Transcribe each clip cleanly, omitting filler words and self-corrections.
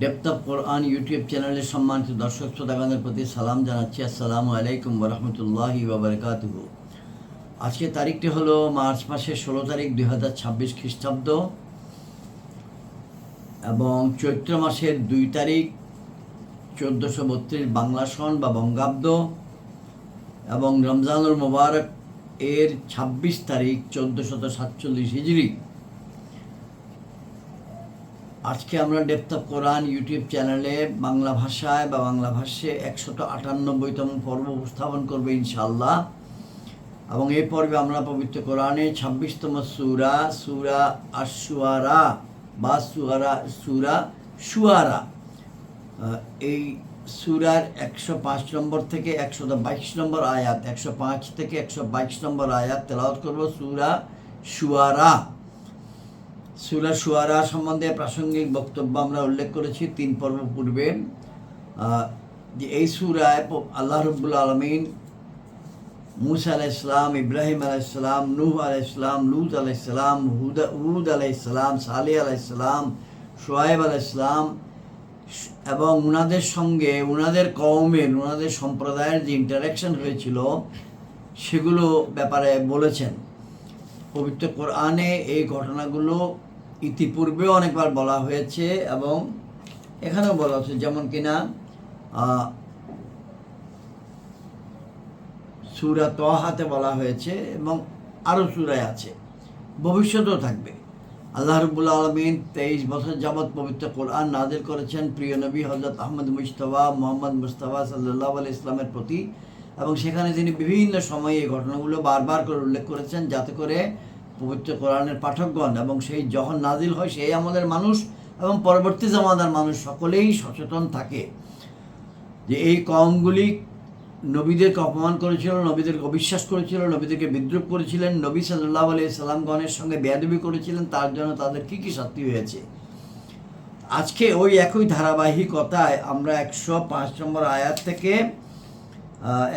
Depth of Quran YouTube চ্যানেলের সম্মানিত দর্শক শ্রোতাগণের প্রতি সালাম জানাচ্ছি। আসসালামু আলাইকুম ওরহমতুল্লাহি ওবরকাতুহু। আজকে তারিখটি হলো মার্চ মাসের 16 তারিখ 2026 খ্রিস্টাব্দ এবং চৈত্র মাসের 2 তারিখ 1432 বাংলা সন বা বঙ্গাব্দ এবং রমজানুল মোবারক এর 26 তারিখ 1447 হিজরি। আজকে আমরা ডেপথ অফ কোরআন ইউটিউব চ্যানেলে বাংলা ভাষায় বা বাংলা ভাষ্যে 198তম পর্ব উপস্থাপন করবো ইনশাআল্লাহ। এবং এই পর্বে আমরা পবিত্র কোরআনে 26তম সূরা আশ-শুআরা বা সূরা শুআরা, এই সূরার 105 নম্বর থেকে 122 নম্বর আয়াত, 105 থেকে 122 নম্বর আয়াত তেলাওয়াত করব। সূরা শুআরা সম্বন্ধে প্রাসঙ্গিক বক্তব্য আমরা উল্লেখ করেছি 3 পর্ব পূর্বে, যে এই সূরায় আল্লাহ রাব্বুল আলামিন মুসা আলাইহিস সালাম, ইব্রাহিম আলাইহিস সালাম, নূহ আলাইহিস সালাম, লূত আলাইহিস সালাম, হুদ আলাইহিস সালাম, সালেহ আলাইহিস সালাম, শুআয়ব আলাইহিস সালাম এবং উনাদের সঙ্গে উনাদের কওমের, উনাদের সম্প্রদায়ের যে ইন্টারাকশন হয়েছিল সেগুলো ব্যাপারে বলেছেন। পবিত্র কোরআনে এই ঘটনাগুলো ইতিপূর্বেও অনেকবার বলা হয়েছে এবং এখানেও বলা হচ্ছে, যেমন কিনা সূরা তাহাতে বলা হয়েছে এবং আরও সূরায় আছে, ভবিষ্যতেও থাকবে। আল্লাহ রাব্বুল আলামিন 23 বছর যাবৎ পবিত্র কোরআন নাজিল করেছেন প্রিয় নবী হযরত আহমদ মুহাম্মদ মুস্তাফা সাল্লাল্লাহু আলাইহি ইসলামের প্রতি, এবং সেখানে তিনি বিভিন্ন সময়ে এই ঘটনাগুলো বারবার করে উল্লেখ করেছেন, যাতে করে পবিত্র কোরআনের পাঠকগণ এবং সেই যখন নাজিল হয় সেই আমলের মানুষ এবং পরবর্তী জামানার মানুষ সকলেই সচেতন থাকে যে এই কওমগুলি নবীদেরকে অপমান করেছিল, নবীদেরকে অবিশ্বাস করেছিল, নবীদেরকে বিদ্রুপ করেছিলেন, নবী সাল্লাল্লাহু আলাইহি সাল্লামগণের সঙ্গে বেয়াদবি করেছিলেন, তার জন্য তাদের কী কী শাস্তি হয়েছে। আজকে ওই একই ধারাবাহিকতায় আমরা 105 নম্বর আয়াত থেকে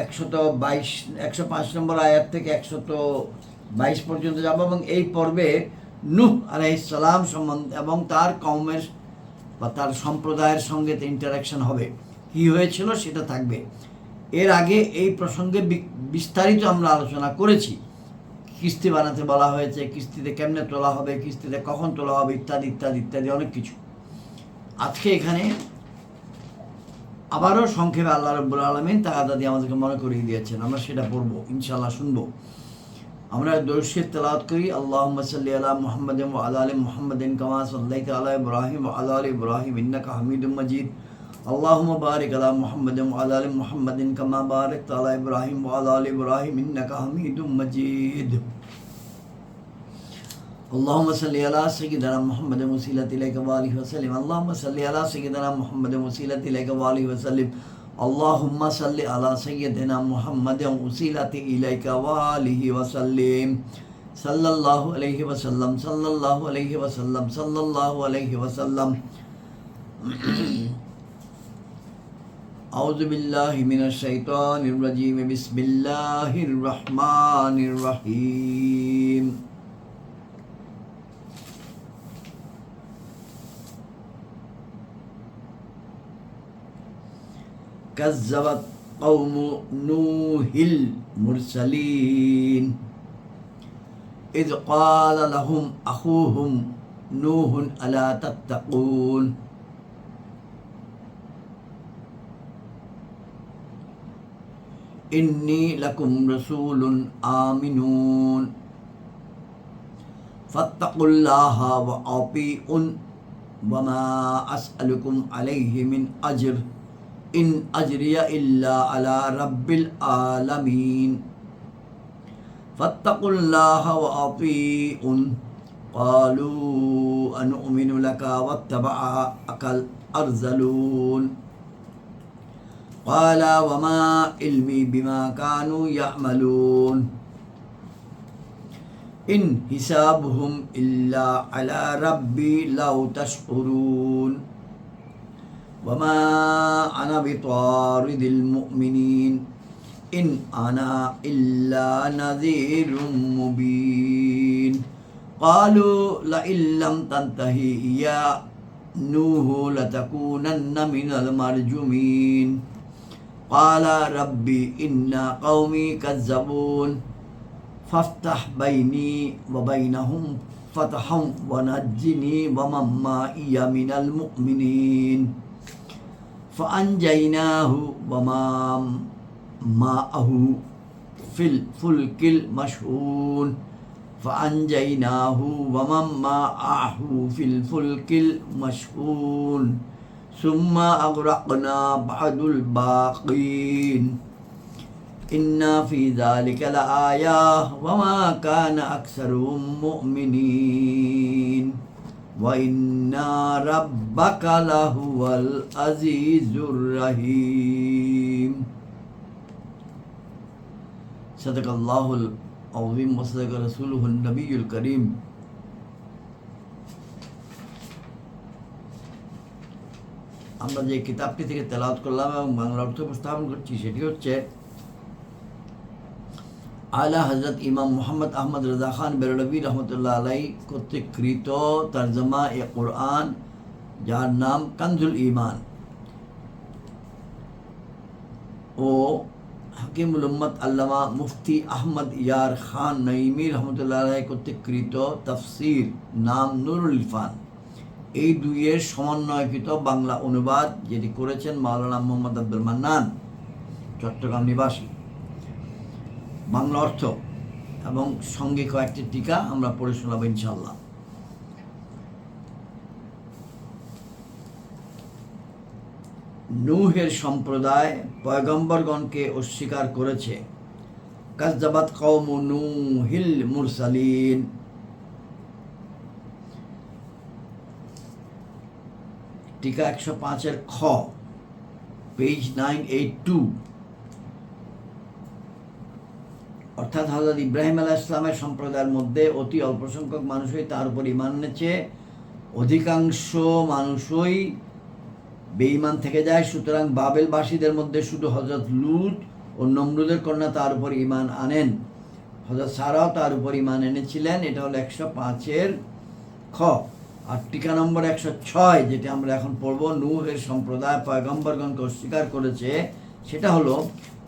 105 নম্বর আয়াত থেকে 122 পর্যন্ত যাব এবং এই পর্বে নূহ আলাইহিস সালাম সম্বন্ধে এবং তার কওমের বা তার সম্প্রদায়ের সঙ্গে ইন্টারাকশন হবে, কি হয়েছিল সেটা থাকবে। এর আগে এই প্রসঙ্গে বিস্তারিত আমরা আলোচনা করেছি। কিস্তি বানাতে বলা হয়েছে, কিস্তিতে কেমনে তোলা হবে, কিস্তিতে কখন তোলা হবে, ইত্যাদি ইত্যাদি ইত্যাদি অনেক কিছু। আজকে এখানে আবারও সংক্ষেপে আল্লাহ রাব্বুল আলামিন তাআলা দিয়ে আমাদেরকে মনে করিয়ে দিয়েছেন, আমরা সেটা পড়বো ইনশাআল্লাহ, শুনবো। আমরা দরুদ শরীফ তেলাওয়াত করি। আল্লাহুম্মা সাল্লি আলা মুহাম্মাদিন ওয়া আলা আলি মুহাম্মাদিন কামা সাল্লাইতা আলা ইব্রাহিম ওয়া আলা আলি ইব্রাহিম ইন্নাকা হামিদুম মাজিদ। আল্লাহুম্মা বারিক আলা মুহাম্মাদিন ওয়া আলা আলি মুহাম্মাদিন কামা বারাকতা আলা ইব্রাহিম ওয়া আলা আলি ইব্রাহিম ইন্নাকা হামিদুম মাজিদ। اللهم صل على سيدنا محمد وسيلة إليك وآله وسلم. اللهم صل على سيدنا محمد وسيلة إليك وآله وسلم. اللهم صل على سيدنا محمد وسيلة إليك وآله وسلم. صلى الله عليه وسلم صلى الله عليه وسلم صلى الله عليه وسلم. أعوذ بالله من الشيطان الرجيم. بسم الله الرحمن الرحيم. كذبت قوم نوح المرسلين إذ قال لهم أخوهم نوح ألا تتقون إني لكم رسول آمنون فاتقوا الله وأطيعون وما أسألكم عليه من أجر إن أجري إلا على رب العالمين فاتقوا الله وأطيعون قالوا أنؤمن لك واتبعك الأرذلون قال وما علمي بما كانوا يعملون إن حسابهم إلا على ربي لو تشعرون وما أنا بطارد المؤمنين إن أنا إلا نذير مبين قالوا لئن لم تنتهي يا نوح لتكونن من المرجومين قال ربي إن قومي كذبون فافتح بيني وبينهم فتحا ونجني ومن معي من المؤمنين فأنجيناه وما معه في الفلك المشحون فأنجيناه ومن معه في الفلك المشحون ثم أغرقنا بعد الباقين إن في ذلك لآية وما كان أكثرهم مؤمنين وإن ربك لهو العزيز الرحيم صدق الله العظيم وصدق رسوله النبي الكريم আমরা যে কিতাবটি থেকে তেলাওয়াত করলাম এবং বাংলা অর্থ উপস্থাপন করছি সেটি হচ্ছে আলা হযরত ইমাম মুহাম্মদ আহমদ রাজা খান বেরলভী রহমতুল্লাহ আলাই কর্তৃক কৃত তর্জমা এ কোরআন, যার নাম কানজুল ঈমান, ও হাকিমুল উম্মত আল্লামা মুফতি আহমদ ইয়ার খান নঈমী রহমতুল্লাহ আলাই কর্তৃক কৃত তাফসীর, নাম নুরুল ইরফান, এই দুইয়ের সমন্বয়কৃত বাংলা অনুবাদ, যেটি করেছেন মাওলানা মোহাম্মদ আব্দুল মান্নান, চট্টগ্রাম নিবাসী। বাংলা অর্থ এবং সঙ্গে কয়েকটি টিকা আমরা পড়ে শোনাবো ইনশাআল্লাহ। নূহের সম্প্রদায় পয়গম্বরগণকে অস্বীকার করেছে। কাযযাবাত কওমু নূহিল মুরসালিন। টিকা 105-এর খ, পেজ 982। অর্থাৎ হযরত ইব্রাহিম আলাইহিস সালামের সম্প্রদায়ের মধ্যে অতি অল্প সংখ্যক মানুষই তার উপর ঈমান এনেছে, অধিকাংশ মানুষই বেঈমান থেকে যায়। সুতরাং বাবেলবাসীদের মধ্যে শুধু হযরত লূত ও নমরুদের কন্যা তার উপর ঈমান আনেন। হযরত সারাও তার উপর ঈমান এনেছিলেন। এটা হলো 105-এর খ। আর টিকা নম্বর 106, যেটা আমরা এখন পড়ব, নূহের সম্প্রদায় পয়গম্বরগণকে অস্বীকার করেছে, সেটা হলো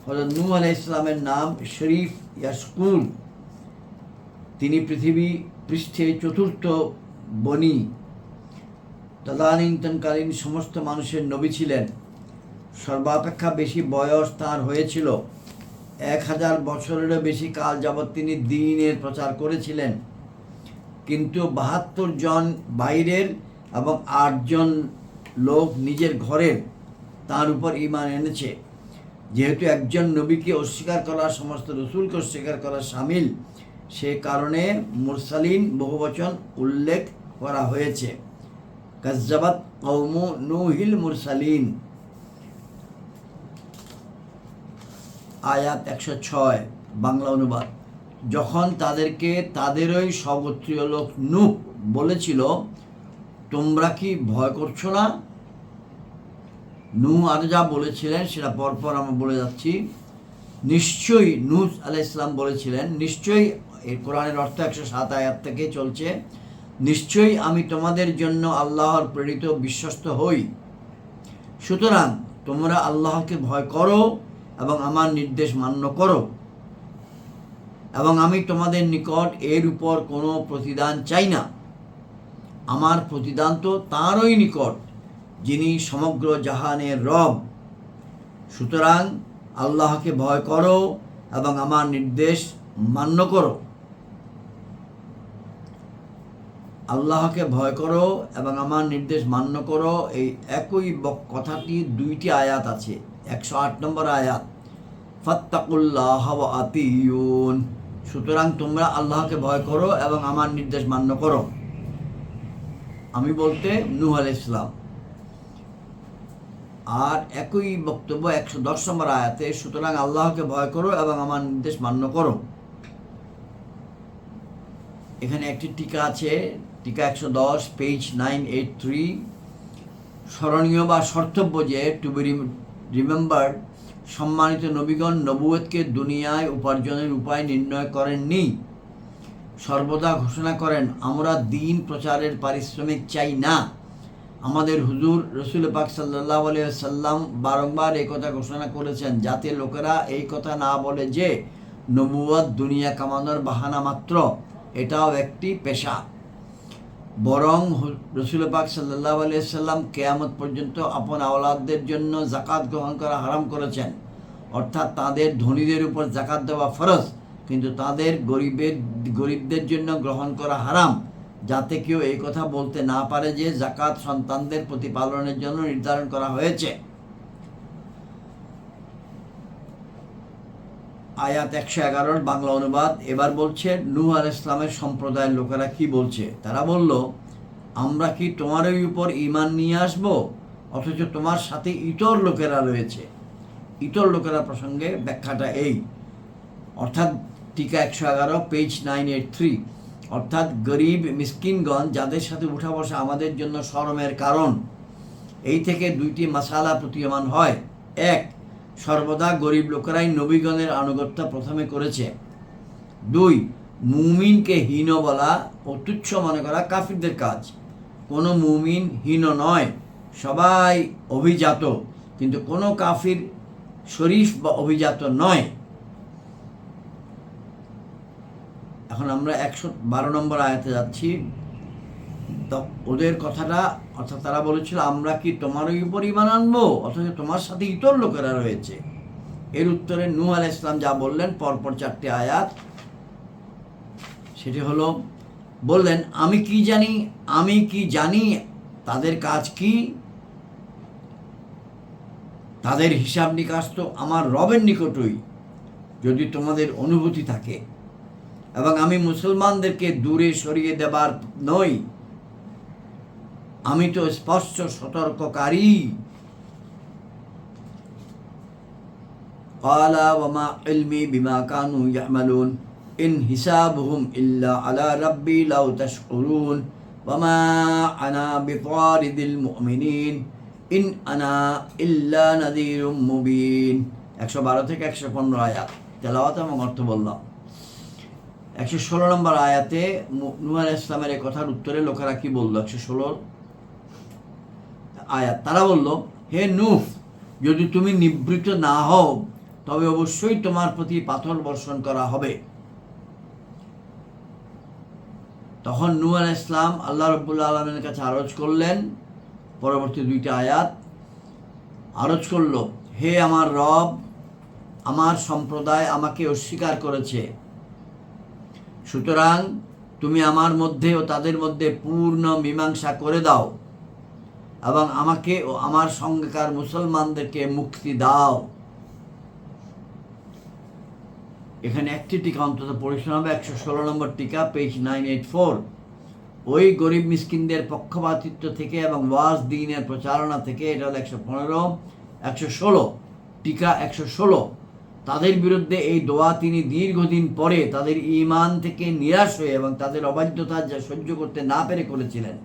হযরত নূহ আলাইহিস সালামের নাম শরীফ ইয়াশকুর। তিনি পৃথিবী পৃষ্ঠে চতুর্থ বনি, তদানীন্তনকালীন সমস্ত মানুষের নবী ছিলেন। সর্বাপেক্ষা বেশি বয়স তার হয়েছিল। 1000 বছরেরও বেশি কাল যাবৎ তিনি দ্বীনের প্রচার করেছিলেন। কিন্তু 72 জন বাইরের এবং 8 জন লোক নিজের ঘরের তার উপর ঈমান এনেছে। যেহেতু একজন নবীকে অস্বীকার করা সমস্ত রসুলকে অস্বীকার করা শামিল, সে কারণে মুরসালিন বহুবচন উল্লেখ করা হয়েছে। কাযযাবাত কওমু নূহিল মুরসালিন। আয়াত 106, বাংলা অনুবাদ। যখন তাদেরকে তাদেরই স্বগোত্রীয় লোক নূহ বলেছিল, তোমরা কি ভয় করছো না? নূহ আরো যা বলেছিলেন সেটা পরপর আমরা বলে যাচ্ছি। নিশ্চয়ই নূহ আলাইহিস সালাম বলেছিলেন, নিশ্চয়ই, এই কোরআনের অর্থ 107 আয়াত থেকে চলছে, নিশ্চয়ই আমি তোমাদের জন্য আল্লাহর প্রেরিত বিশ্বস্ত হই। সুতরাং তোমরা আল্লাহকে ভয় করো এবং আমার নির্দেশ মান্য করো, এবং আমি তোমাদের নিকট এর উপর কোনো প্রতিদান চাই না। আমার প্রতিদান তো তাঁরই নিকট, যিনি সমগ্র জাহানের রব। সুতরাং আল্লাহকে ভয় করো এবং আমার নির্দেশ মান্য করো। আল্লাহকে ভয় করো এবং আমার নির্দেশ মান্য করো, এই একই কথাটি 2টি আয়াত আছে। 108 নম্বর আয়াত, ফাত্তাকুল্লাহ ওয়া আতিউন। সুতরাং তোমরা আল্লাহকে ভয় করো এবং আমার নির্দেশ মান্য করো। আমি বলতে নূহ আলাইহিস সালাম। আর একই বক্তব্য 110 নম্বর আয়াতে, সুতরাং আল্লাহকে ভয় করো এবং আমার নির্দেশ মান্য করো। এখানে একটি টিকা আছে, টিকা 110, পেজ 983। স্মরণীয় বা শর্তব্য যে, টু বি রিমেম্বার্ড, সম্মানিত নবীগণ নবুয়তকে দুনিয়ায় উপার্জনের উপায় নির্ণয় করেননি। সর্বদা ঘোষণা করেন, আমরা দ্বীন প্রচারের পারিশ্রমিক চাই না, আমাদের হুজুর রসুল পাক সাল্লাল্লাহু আলাইহি সাল্লাম বারংবার এই কথা ঘোষণা করেছেন, যাতে লোকেরা এই কথা না বলে যে নবুয়ত দুনিয়া কামানোর বাহানা মাত্র, এটাও একটি পেশা। বরং রসুল পাক সাল্লাল্লাহু আলাইহি সাল্লাম কিয়ামত পর্যন্ত আপন আওলাদদের জন্য জাকাত গ্রহণ করা হারাম করেছেন। অর্থাৎ তাদের ধনীদের উপর জাকাত দেওয়া ফরজ, কিন্তু তাদের গরিবদের জন্য গ্রহণ করা হারাম, যাতে কেউ এই কথা বলতে না পারে যে জাকাত সন্তানদের প্রতিপালনের জন্য নির্ধারণ করা হয়েছে। আয়াত 111 বাংলা অনুবাদ এবার বলছে, নূহ আলাইহিস সালামের সম্প্রদায়ের লোকেরা কি বলছে? তারা বলল, আমরা কি তোমারই উপর ঈমান নিয়ে আসব, অথচ তোমার সাথে ইতর লোকেরা রয়েছে। ইতর লোকেরা প্রসঙ্গে ব্যাখ্যাটা এই, অর্থাৎ টিকা 111 পেজ 983, অর্থাৎ গরিব মিসকিনগণ যাদের সাথে উঠা বসা আমাদের জন্য শরমের কারণ। এই থেকে দুইটি মাসালা প্রতীয়মান হয়। এক, সর্বদা গরিব লোকেরাই নবীগণের আনুগত্য প্রথমে করেছে। দুই, মুমিনকে হীন বলা ও তুচ্ছ মনে করা কাফিরদের কাজ। কোনো মুমিন হীন নয়, সবাই অভিজাত, কিন্তু কোনো কাফির শরীফ বা অভিজাত নয়। এখন আমরা 112 নম্বর আয়াতে যাচ্ছি। তো ওদের কথাটা, অর্থাৎ তারা বলেছিল, আমরা কি তোমারই উপর ঈমান আনবো, অথচ তোমার সাথে ইতর লোকেরা রয়েছে। এর উত্তরে নূহ আলাইহিস সালাম যা বললেন, পরপর 4টি আয়াত, সেটি হলো, বললেন, আমি কি জানি তাদের কাজ কি? তাদের হিসাব নিকাশ তো আমার রবের নিকটই, যদি তোমাদের অনুভূতি থাকে, এবং আমি মুসলমানদেরকে দূরে সরিয়ে দেবার নই, আমি তো স্পষ্ট সতর্ককারী। ক্বালা ওয়ামা ইলমি বিমা কানু ইয়ামালুন ইন হিসাবুহুম ইল্লা আলা রাব্বি লাউ তাশকুরুন ওয়ামা আনা বিতারিদিল মুমিনিন ইন আনা ইল্লা নাযীরুম মুবিন। 112 থেকে 115 আয়াত তেলাওয়াত এবং অর্থ বললাম। 116 নম্বর আয়াতে নূহ আলাইহিস সালামের এই কথার উত্তরে লোকেরা কি বলল? 116 আয়াত, তারা বলল, হে নূহ, যদি তুমি নিবৃত না হও তবে অবশ্যই তোমার প্রতি পাথর বর্ষণ করা হবে। তখন নূহ আলাইহিস সালাম আল্লাহ রাব্বুল আলামিনের কাছে আরজ করলেন, পরবর্তী 2টি আয়াত আরজ করল, হে আমার রব, আমার সম্প্রদায় আমাকে অস্বীকার করেছে, সুতরাং তুমি আমার মধ্যে ও তাদের মধ্যে পূর্ণ মীমাংসা করে দাও এবং আমাকে ও আমার সঙ্গেকার মুসলমানদেরকে মুক্তি দাও। এখানে একটি টিকা অন্তত পড়ে শোনাবে, 116 নম্বর টিকা, পেজ 984। ওই গরিব মিসকিনদের পক্ষপাতিত্ব থেকে এবং ওয়াজ দ্বীনের প্রচারণা থেকে, এটা হলো 115, 116 টিকা 116। তাদের বিরুদ্ধে এই দোয়া তিনি দীর্ঘদিন পরে তাদের ঈমান থেকে নিরাশ হয়ে এবং তাদের অবাধ্যতা যা সহ্য করতে না পেরে করেছিলেন।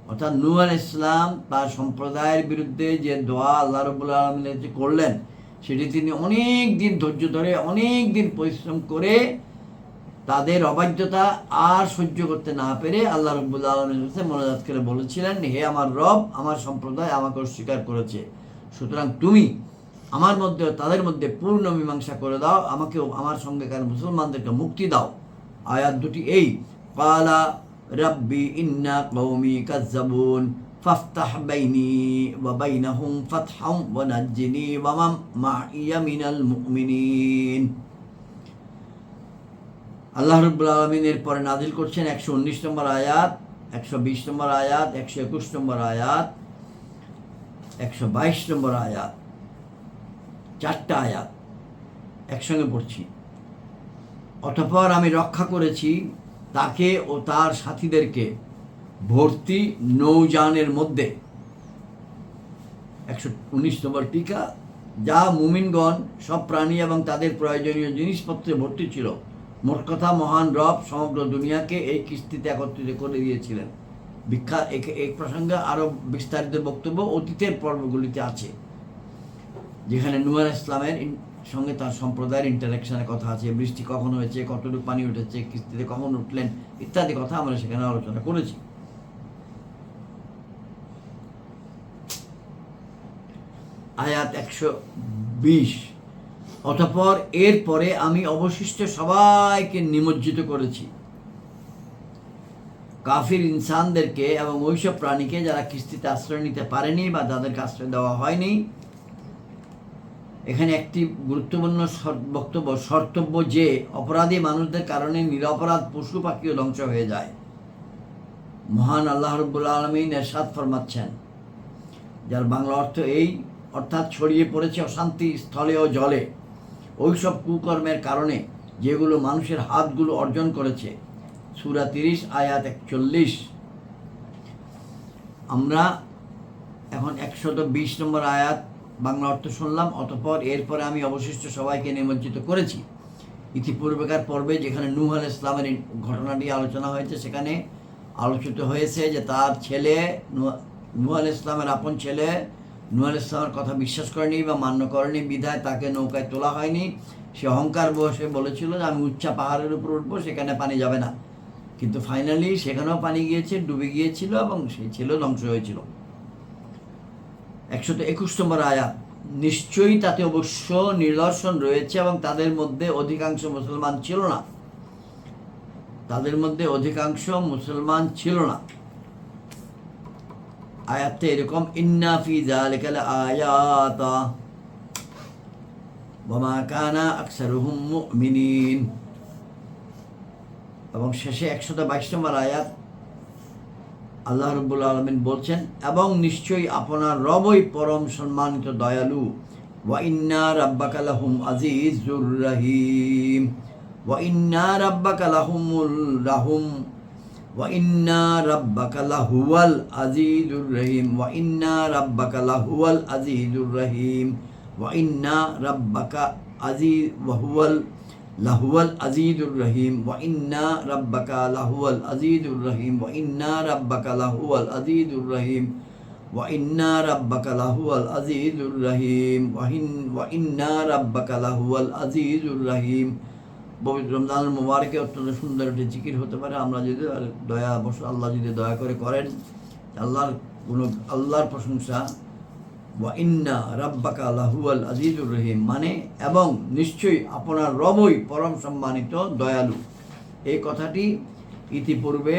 অর্থাৎ নূহ আলাইহিস সালাম তার সম্প্রদায়ের বিরুদ্ধে যে দোয়া আল্লাহ রাব্বুল আলামিনের যে করলেন, সেটি তিনি অনেক দিন ধৈর্য ধরে, অনেক দিন পরিশ্রম করে তাদের অবাধ্যতা আর সহ্য করতে না পেরে আল্লাহ রাব্বুল আলামিনের কাছে মোনাজাত করে বলেছিলেন, হে আমার রব, আমার সম্প্রদায় আমাকে অস্বীকার করেছে, সুতরাং তুমি আমার মধ্যে তাদের মধ্যে পূর্ণ মীমাংসা করে দাও, আমাকেও আমার সঙ্গেকার মুসলমানদেরকে মুক্তি দাও। আয়াত দুটি এই, ক্বালা রাব্বি ইন্না কওমি কাযযাবুন ফাফতাহ বাইনি ওয়া বাইনাহুম ফাতহাম ওয়া নাজ্জিনি ওয়া মান মাইয়া মিনাল মুমিনিন। আল্লাহ রাব্বুল আলামিন এর পরে নাজিল করছেন 119 নম্বর আয়াত, 120 নম্বর আয়াত, 121 নম্বর আয়াত, 122 নম্বর আয়াত, 4টা আয়াত একসঙ্গে পড়ছি। অতঃপর আমি রক্ষা করেছি তাকে ও তার সাথীদেরকে ভর্তি নৌযানের মধ্যে, 119 নম্বর টিকা, যা মুমিনগণ সব প্রাণী এবং তাদের প্রয়োজনীয় জিনিসপত্রে ভর্তি ছিল। মোট কথা, মহান রব সমগ্র দুনিয়াকে এই কিস্তিতে একত্রিত করে দিয়েছিলেন। এই প্রসঙ্গে আরও বিস্তারিত বক্তব্য অতীতের পর্বগুলিতে আছে, যেখানে নূহ আলাইহিস সালামের সঙ্গে তার সম্প্রদায়ের ইন্টারাকশনের কথা আছে, বৃষ্টি কখন হয়েছে, কতটুকু পানি উঠেছে, কিস্তিতে কখন উঠলেন, ইত্যাদি কথা আমরা সেখানে আলোচনা করেছি। আয়াত 120। অতঃপর এরপরে আমি অবশিষ্ট সবাইকে নিমজ্জিত করেছি, কাফির ইনসানদেরকে এবং ওইসব প্রাণীকে যারা কিস্তিতে আশ্রয় নিতে পারেনি বা যাদেরকে আশ্রয় দেওয়া হয়নি। এখানে একটি গুরুত্বপূর্ণ শর্তব্য যে অপরাধী মানুষদের কারণে নিরপরাধ পশু পাখিও ধ্বংস হয়ে যায়। মহান আল্লাহ রাব্বুল আলামিন ইরশাদ ফরমাচ্ছেন, যার বাংলা অর্থ এই, অর্থাৎ ছড়িয়ে পড়েছে অশান্তি স্থলে ও জলে ওইসব কুকর্মের কারণে যেগুলো মানুষের হাতগুলো অর্জন করেছে। সূরা 30 আয়াত 41। আমরা এখন 120 নম্বর আয়াত বাংলা অর্থ শুনলাম। অতঃপর এরপরে আমি অবশিষ্ট সবাইকে নিমজ্জিত করেছি। ইতিপূর্বেকার পর্বে যেখানে নূহ আলাইহিস সালামের ঘটনাটি আলোচনা হয়েছে, সেখানে আলোচিত হয়েছে যে তার ছেলে নূহ আলাইহিস সালামের আপন ছেলে নূহ আলাইহিস সালামের কথা বিশ্বাস করেনি বা মান্য করেনি, বিধায় তাকে নৌকায় তোলা হয়নি। সে অহংকার বসে বলেছিল যে আমি উচ্চা পাহাড়ের উপর উঠবো, সেখানে পানি যাবে না। কিন্তু ফাইনালি সেখানেও পানি গিয়েছে, ডুবে গিয়েছিল এবং সেই ছেলে ধ্বংস হয়েছিল। 121 নম্বর আয়াত, নিশ্চয়ই তাতে অবশ্য নিদর্শন রয়েছে এবং তাদের মধ্যে অধিকাংশ মুসলমান ছিল না। আয়াতটা এরকম, ইন্না ফি যালিকা লাআয়াতা ওয়া মা কানা আকসারুহুম মুমিনিন। এবং শেষে 122 নম্বর আয়াত আল্লাহ রাব্বুল আলামিন বলছেন, এবং নিশ্চয়ই আপনার রবই পরম সম্মানিত দয়ালু। ওয়া ইন্না রাব্বাকা লাহুম আজিজুর রহিম। ওয়া ইন্না রাব্বাকা লাহুয়াল আজিজুর রহিম। ওয়া ইন্না রাব্বাকা লাহুয়াল আজিজুর রহিম। ওয়া ইন্না রাব্বাকা লাহুয়াল আজিজুর রহিম। ওয়া ইন্না রাব্বাকা লাহুয়াল আজিজুর রহিম। ওয়া ইন্না রাব্বাকা লাহুয়াল আজিজুর রহিম। ওয়া ইন্না রাব্বাকা লাহুয়াল আজিজুর রহিম। ওয়া ইন্না রাব্বাকা লাহুয়াল আজিজুর রহিম। পবিত্র রমজানুল মুবারকে অত্যন্ত সুন্দর একটি জিকির হতে পারে। আমরা যদি আল্লাহ যদি দয়া করে করেন, আল্লাহর প্রশংসা। ওয়া ইন্না রাব্বাকা লাহুয়াল আজিজুর রহিম মানে এবং নিশ্চয়ই আপনার রবই পরম সম্মানিত দয়ালু। এই কথাটি ইতিপূর্বে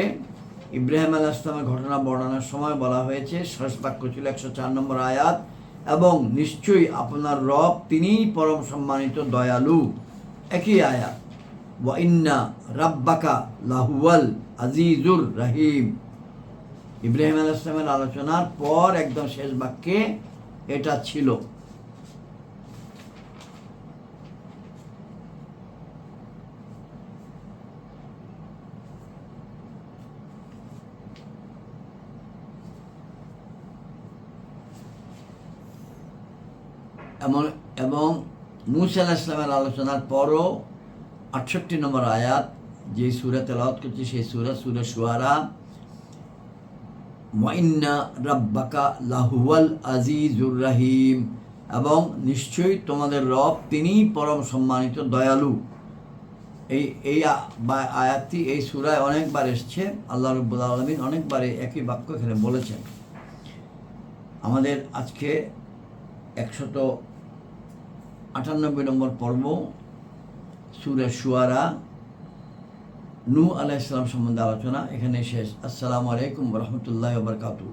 ইব্রাহিম আলাইহিস সালামের ঘটনা বর্ণনার সময় বলা হয়েছে। শেষ বাক্য ছিল 104 নম্বর আয়াত, এবং নিশ্চয়ই আপনার রব তিনিই পরম সম্মানিত দয়ালু। একই আয়াত, ওয়া ইন্না রাব্বাকা লাহুয়াল আজিজুর রহিম। ইব্রাহিম আলাইহিস সালামের আলোচনার পর একদম শেষ বাক্যে এটা ছিল। এবং মূসা আলাইহিস সালামের আলোচনার পরও 68 নম্বর আয়াত যে সূরা তেলাওয়াত করছি, সেই সূরা শুআরা, ওয়া ইন্না রাব্বাকা লাহুয়াল আজিজুর রহিম, এবং নিশ্চয়ই তোমাদের রব তিনিই পরম সম্মানিত দয়ালু। এই আয়াতটি এই সূরায় অনেকবার এসছে। আল্লাহ রাব্বুল আলামিন অনেকবার একই বাক্য এখানে বলেছেন। আমাদের আজকে 198 নম্বর পর্ব সূরা শুআরা, নূহ আলাইহিস সালাম সম্বন্ধে আলোচনা এখানে শেষ। আসসালামু আলাইকুম ওয়া রাহমাতুল্লাহি ওয়া বারাকাতুহু।